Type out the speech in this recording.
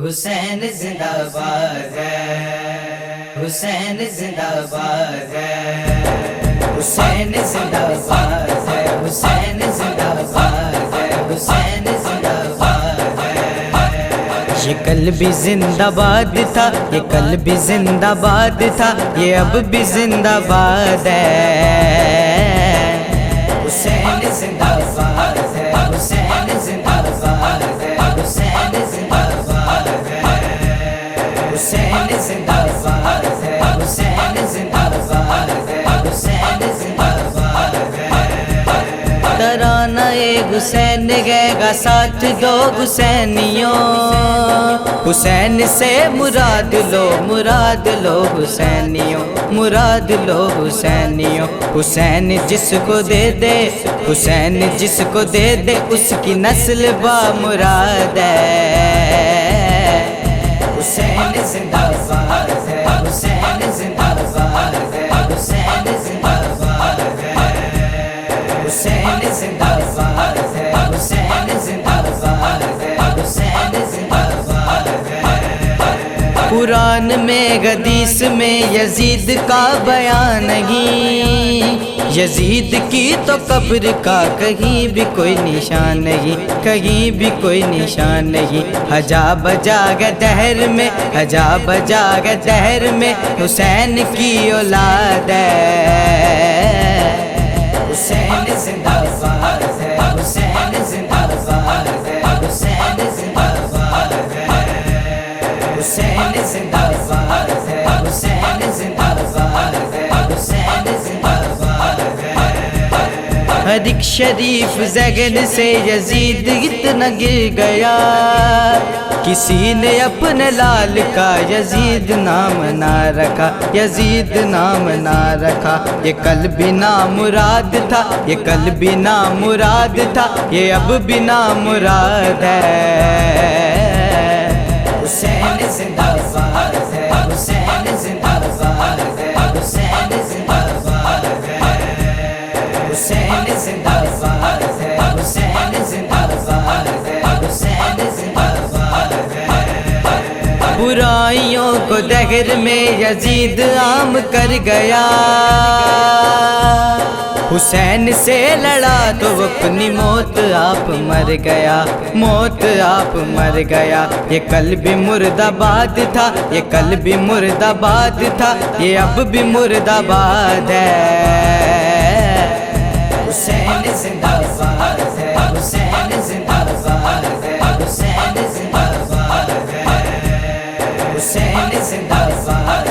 हुसैन जिंदाबाद है, हुसैन जिंदाबाद है, हुसैन जिंदाबाद है, हुसैन जिंदाबाद है, हुसैन जिंदाबाद है। ये कल भी जिंदाबाद था, ये कल भी जिंदाबाद था, ये अब भी जिंदाबाद है। हुसैन जिंदाबाद है, हुसैन जिंदाबाद है, हुसैन जिंदाबाद है, हुसैन जिंदाबाद है, हुसैन जिंदाबाद है, हुसैन जिंदाबाद है। तराना एक हुसैन गएगा साथ दो हुसैनियों, हुसैन से मुराद लो, मुराद लो हुसैनियों, मुराद लो हुसैनियों। हुसैन जिसको दे दे, हुसैन जिसको दे दे, उसकी नस्ल बा मुराद है। हुसैन जिंदाबाद है, हुसैन जिंदाबाद है, हुसैन जिंदाबाद है, हुसैन जिंदाबाद है, हुसैन जिंदाबाद है, हुसैन जिंदाबाद है। कुरान में हदीस में यजीद का बयान नहीं, यजीद की तो कब्र का कहीं भी कोई निशान नहीं, कहीं भी कोई निशान नहीं। हजा बजाग दहर में, हजा बजाग दहर में, हुसैन की औलाद है। हुसैन जिंदाबाद है, हुसैन जिंदाबाद है, हुसैन जिंदाबाद है, हुसैन जिंदाबाद है, हुसैन जिंदाबाद है, हुसैन जिंदाबाद है। हर एक शरीफ जगन से यजीद इतना गिर गया, किसी ने अपने लाल का यजीद नाम ना रखा, यजीद नाम ना रखा। ये कल भी नामुराद था, ये कल भी नामुराद था, ये अब भी नामुराद है। हुसैन जिंदाबाद है, हुसैन जिंदाबाद है, हुसैन जिंदाबाद है, हुसैन जिंदाबाद है, हुसैन जिंदाबाद है, हुसैन जिंदाबाद है। बुराइयों को दहर में यजीद आम कर गया, हुसैन से लड़ा तो अपनी मौत आप मर गया, मौत आप मर गया। ये कल भी मुर्दाबाद था, ये कल भी मुर्दाबाद था, ये अब भी मुर्दाबाद है। हुसैन जिंदाबाद है, हुसैन जिंदाबाद है, हुसैन जिंदाबाद है, हुसैन जिंदाबाद